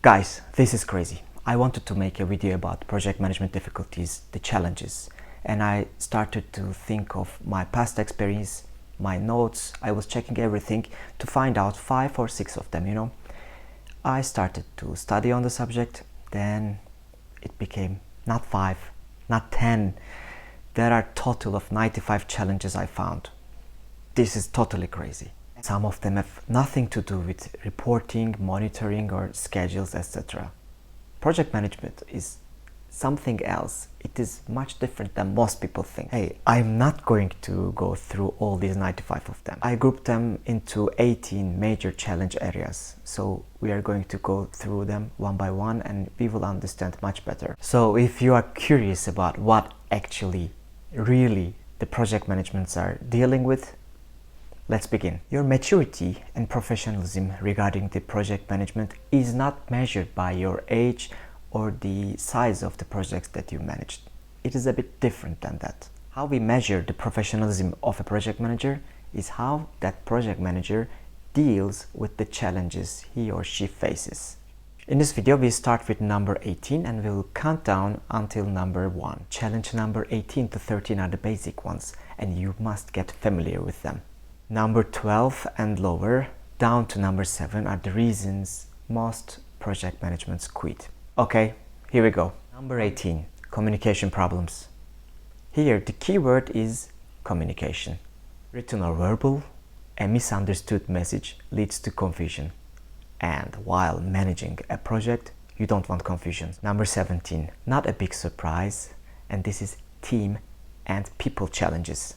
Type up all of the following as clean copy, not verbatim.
Guys, this is crazy. I wanted to make a video about project management difficulties, the challenges, and I started to think of my past experience, my notes. I was checking everything to find out 5 or 6 of them, I started to study on the subject, then it became not 5, not 10. There are a total of 95 challenges I found. This is totally crazy. Some of them have nothing to do with reporting, monitoring or schedules, etc. Project management is something else. It is much different than most people think. Hey, I'm not going to go through all these 95 of them. I grouped them into 18 major challenge areas. So we are going to go through them one by one and we will understand much better. So if you are curious about what actually really the project managements are dealing with, let's begin. Your maturity and professionalism regarding the project management is not measured by your age or the size of the projects that you managed. It is a bit different than that. How we measure the professionalism of a project manager is how that project manager deals with the challenges he or she faces. In this video, we start with number 18 and we will count down until number 1. Challenge number 18 to 13 are the basic ones and you must get familiar with them. Number 12 and lower down to number 7 are the reasons most project managements quit. Okay, here we go. Number 18, communication problems. Here the key word is communication. Written or verbal, a misunderstood message leads to confusion. And while managing a project, you don't want confusion. Number 17, not a big surprise, and this is team and people challenges.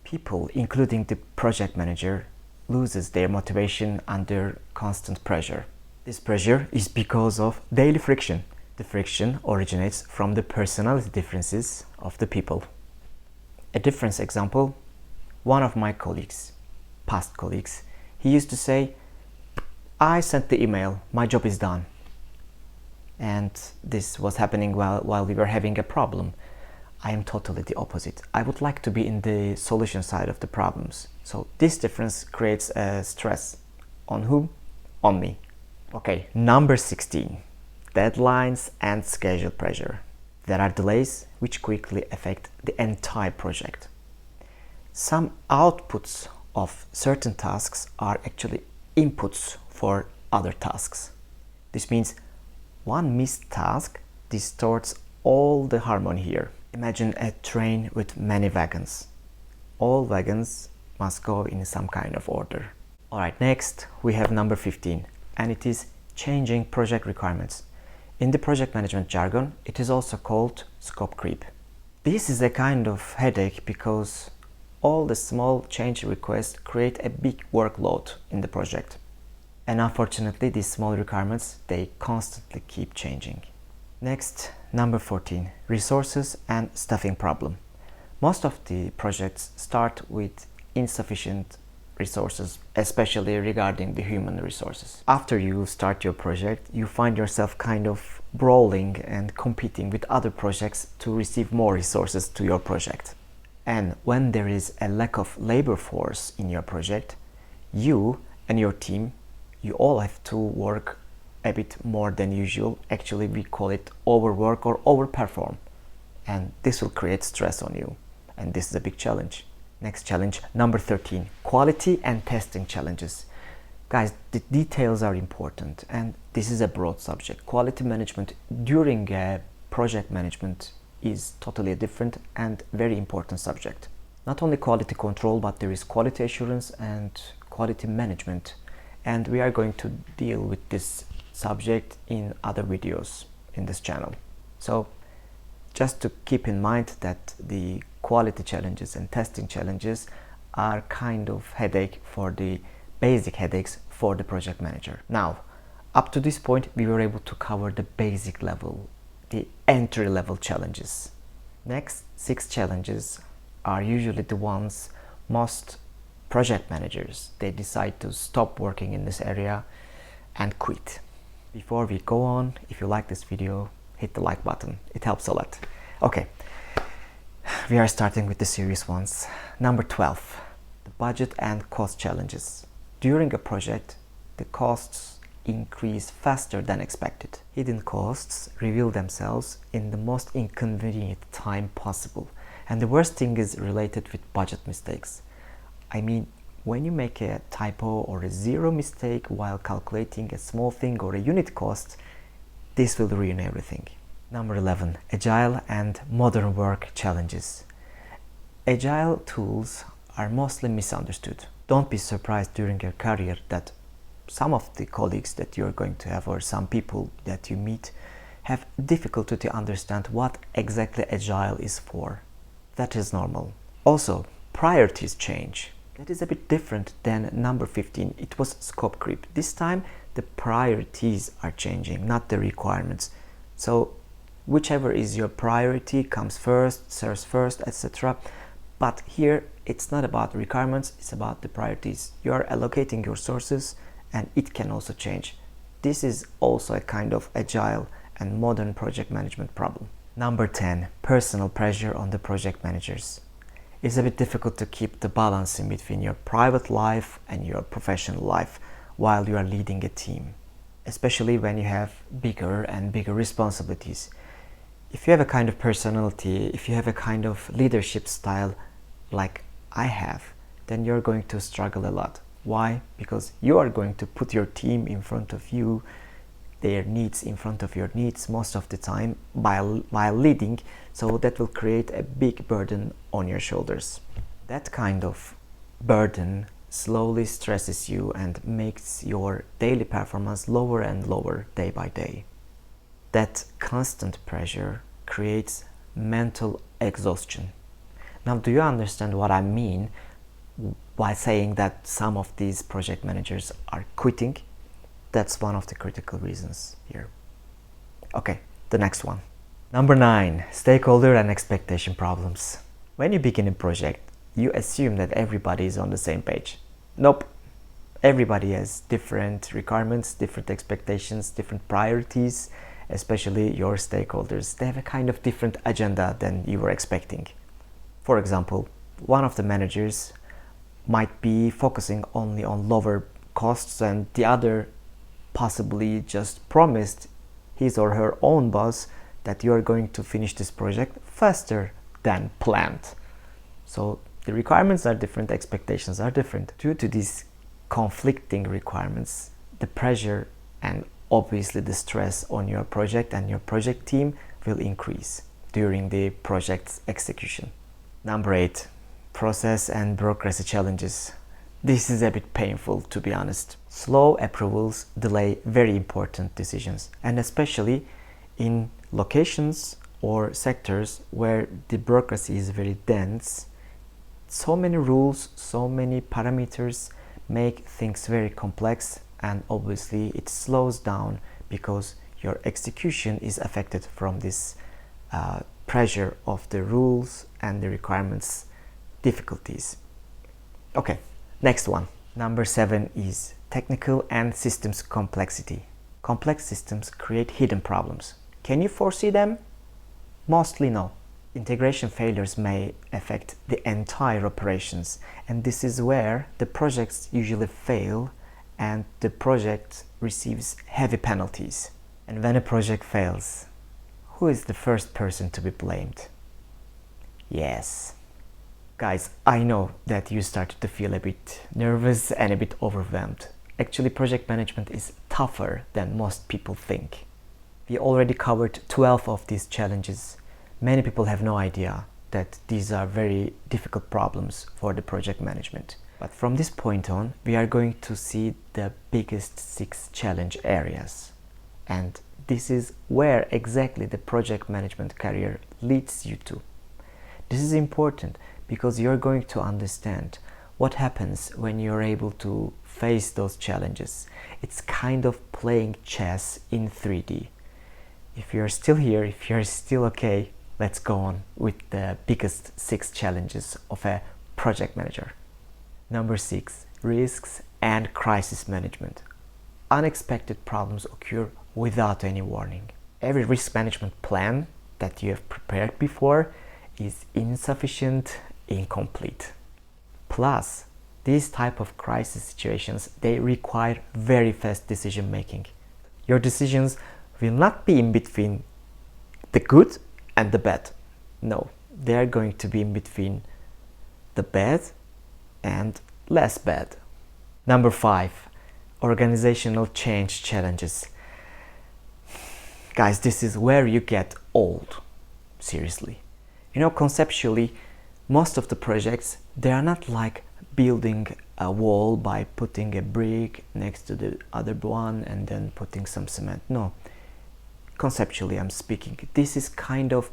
People, including the project manager, loses their motivation under constant pressure. This pressure is because of daily friction. The friction originates from the personality differences of the people. A difference example, one of my colleagues, past colleagues, he used to say, I sent the email, my job is done. And this was happening while we were having a problem. I am totally the opposite. I would like to be in the solution side of the problems. So this difference creates a stress. On whom? On me. Okay, number 16. Deadlines and schedule pressure. There are delays which quickly affect the entire project. Some outputs of certain tasks are actually inputs for other tasks. This means one missed task distorts all the harmony here. Imagine a train with many wagons. All wagons must go in some kind of order. Alright, next we have number 15 and it is changing project requirements. In the project management jargon, it is also called scope creep. This is a kind of headache because all the small change requests create a big workload in the project. And unfortunately, these small requirements, they constantly keep changing. Next, number 14, resources and staffing problem. Most of the projects start with insufficient resources, especially regarding the human resources. After you start your project, you find yourself kind of brawling and competing with other projects to receive more resources to your project. And when there is a lack of labor force in your project, you and your team, you all have to work a bit more than usual. Actually, we call it overwork or overperform. And this will create stress on you. And this is a big challenge. Next challenge, number 13, quality and testing challenges. Guys, the details are important and this is a broad subject. Quality management during project management is totally a different and very important subject. Not only quality control, but there is quality assurance and quality management. And we are going to deal with this subject in other videos in this channel. So just to keep in mind that the quality challenges and testing challenges are kind of headache for the basic headaches for the project manager. Now, up to this point, we were able to cover the basic level, the entry level challenges. Next 6 challenges are usually the ones most project managers, they decide to stop working in this area and quit. Before we go on, if you like this video, hit the like button. It helps a lot. Okay, we are starting with the serious ones. Number 12, the budget and cost challenges. During a project, the costs increase faster than expected. Hidden costs reveal themselves in the most inconvenient time possible. And the worst thing is related with budget mistakes. I mean, when you make a typo or a zero mistake while calculating a small thing or a unit cost, this will ruin everything. Number 11, Agile and modern work challenges. Agile tools are mostly misunderstood. Don't be surprised during your career that some of the colleagues that you're going to have or some people that you meet have difficulty to understand what exactly Agile is for. That is normal. Also, priorities change. That is a bit different than number 15. It was scope creep. This time the priorities are changing, not the requirements. So whichever is your priority comes first, serves first, etc. But here it's not about requirements, it's about the priorities. You are allocating your sources and it can also change. This is also a kind of agile and modern project management problem. Number 10, personal pressure on the project managers. It's a bit difficult to keep the balance in between your private life and your professional life while you are leading a team, especially when you have bigger and bigger responsibilities. If you have a kind of personality, if you have a kind of leadership style like I have, then you're going to struggle a lot. Why? Because you are going to put your team in front of you, their needs in front of your needs most of the time while leading, so that will create a big burden on your shoulders. That kind of burden slowly stresses you and makes your daily performance lower and lower day by day. That constant pressure creates mental exhaustion. Now, do you understand what I mean by saying that some of these project managers are quitting? That's one of the critical reasons here. Okay, the next one. Number 9, stakeholder and expectation problems. When you begin a project, you assume that everybody is on the same page. Nope. Everybody has different requirements, different expectations, different priorities, especially your stakeholders. They have a kind of different agenda than you were expecting. For example, one of the managers might be focusing only on lower costs and the other possibly just promised his or her own boss that you are going to finish this project faster than planned. So the requirements are different, expectations are different. Due to these conflicting requirements, the pressure and obviously the stress on your project and your project team will increase during the project's execution. Number 8, process and bureaucracy challenges. This is a bit painful, to be honest. Slow approvals delay very important decisions, and especially in locations or sectors where the bureaucracy is very dense. So many rules, so many parameters make things very complex, and obviously it slows down because your execution is affected from this pressure of the rules and the requirements difficulties. Okay, next one. Number 7 is technical and systems complexity. Complex systems create hidden problems. Can you foresee them? Mostly no. Integration failures may affect the entire operations, and this is where the projects usually fail and the project receives heavy penalties. And when a project fails, who is the first person to be blamed? Yes. Guys, I know that you started to feel a bit nervous and a bit overwhelmed. Actually, project management is tougher than most people think. We already covered 12 of these challenges. Many people have no idea that these are very difficult problems for the project management. But from this point on, we are going to see the biggest 6 challenge areas. And this is where exactly the project management career leads you to. This is important because you're going to understand what happens when you're able to face those challenges. It's kind of playing chess in 3D. If you're still here, if you're still okay, let's go on with the biggest 6 challenges of a project manager. Number 6, risks and crisis management. Unexpected problems occur without any warning. Every risk management plan that you have prepared before is insufficient, incomplete. Plus, These type of crisis situations, they require very fast decision making. Your decisions will not be in between the good and the bad. No, they are going to be in between the bad and less bad. Number 5, organizational change challenges. Guys, this is where you get old. Seriously. Conceptually, most of the projects, they are not like building a wall by putting a brick next to the other one and then putting some cement. No. Conceptually, I'm speaking. This is kind of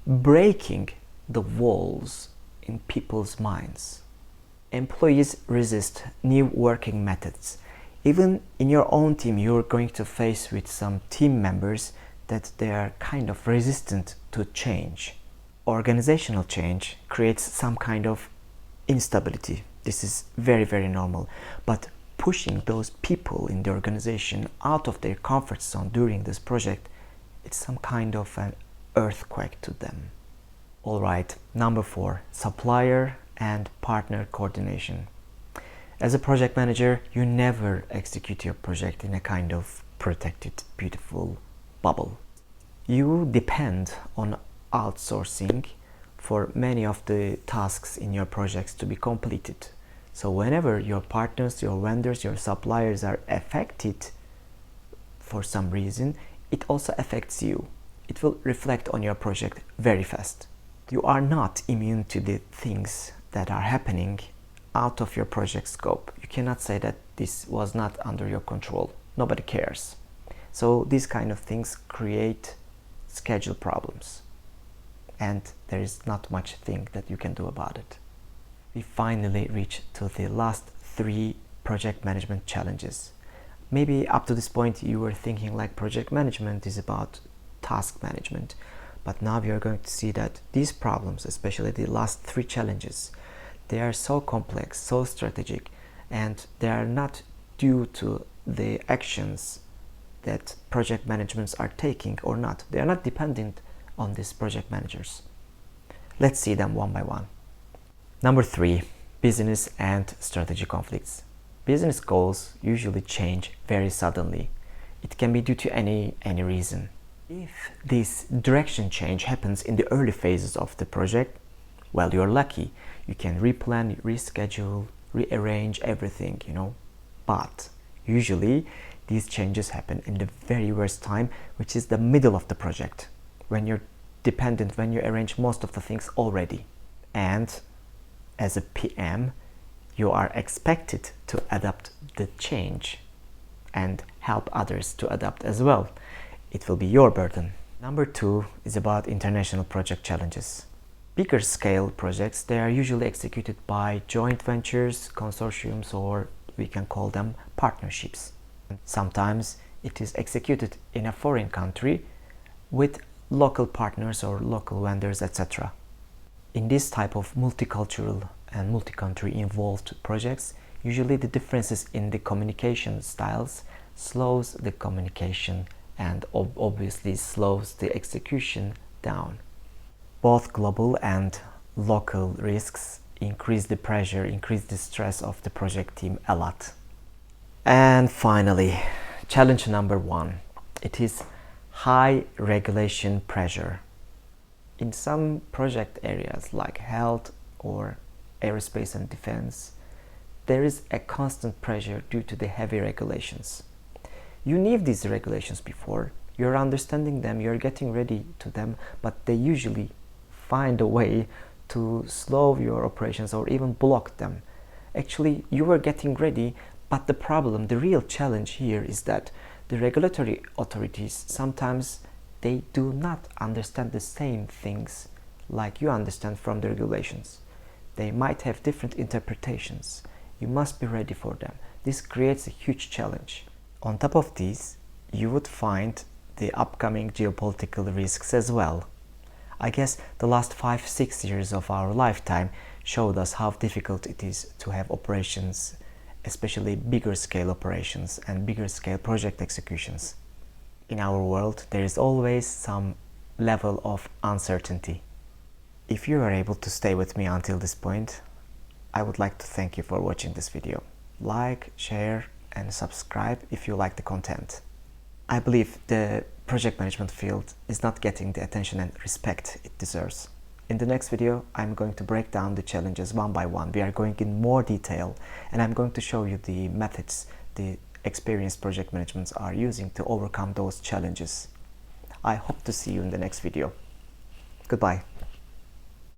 breaking the walls in people's minds. Employees resist new working methods. Even in your own team, you're going to face with some team members that they are kind of resistant to change. Organizational change creates some kind of instability. This is very, very normal. But pushing those people in the organization out of their comfort zone during this project, it's some kind of an earthquake to them. All right, number 4, supplier and partner coordination. As a project manager, you never execute your project in a kind of protected, beautiful bubble. You depend on outsourcing for many of the tasks in your projects to be completed. So whenever your partners, your vendors, your suppliers are affected for some reason, it also affects you. It will reflect on your project very fast. You are not immune to the things that are happening out of your project scope. You cannot say that this was not under your control. Nobody cares. So these kind of things create schedule problems, and there is not much thing that you can do about it. We finally reach to the last 3 project management challenges. Maybe up to this point you were thinking like project management is about task management, but now we are going to see that these problems, especially the last 3 challenges, they are so complex, so strategic, and they are not due to the actions that project managements are taking or not. They are not dependent on these project managers. Let's see them one by one. Number 3, business and strategy conflicts. Business goals usually change very suddenly. It can be due to any reason. If this direction change happens in the early phases of the project, well, you're lucky. You can replan, reschedule, rearrange everything, But usually these changes happen in the very worst time, which is the middle of the project, when you're dependent, when you arrange most of the things already. And as a PM, you are expected to adapt the change and help others to adapt as well. It will be your burden. Number 2 is about international project challenges. Bigger scale projects, they are usually executed by joint ventures, consortiums, or we can call them partnerships. Sometimes it is executed in a foreign country with local partners or local vendors, etc. In this type of multicultural and multi-country involved projects, usually the differences in the communication styles slows the communication and obviously slows the execution down. Both global and local risks increase the pressure, increase the stress of the project team a lot. And finally, challenge number 1, it is high regulation pressure. In some project areas like health or aerospace and defense, there is a constant pressure due to the heavy regulations. You knew these regulations before, you're understanding them, you're getting ready to them, but they usually find a way to slow your operations or even block them. Actually, you were getting ready, but the problem, the real challenge here is that the regulatory authorities sometimes they do not understand the same things like you understand from the regulations. They might have different interpretations. You must be ready for them. This creates a huge challenge. On top of this, you would find the upcoming geopolitical risks as well. I guess the last 5-6 years of our lifetime showed us how difficult it is to have operations, especially bigger scale operations and bigger scale project executions. In our world, there is always some level of uncertainty. If you are able to stay with me until this point, I would like to thank you for watching this video. Like, share and subscribe if you like the content. I believe the project management field is not getting the attention and respect it deserves. In the next video, I'm going to break down the challenges one by one. We are going in more detail and I'm going to show you the methods the experienced project managements are using to overcome those challenges. I hope to see you in the next video. Goodbye.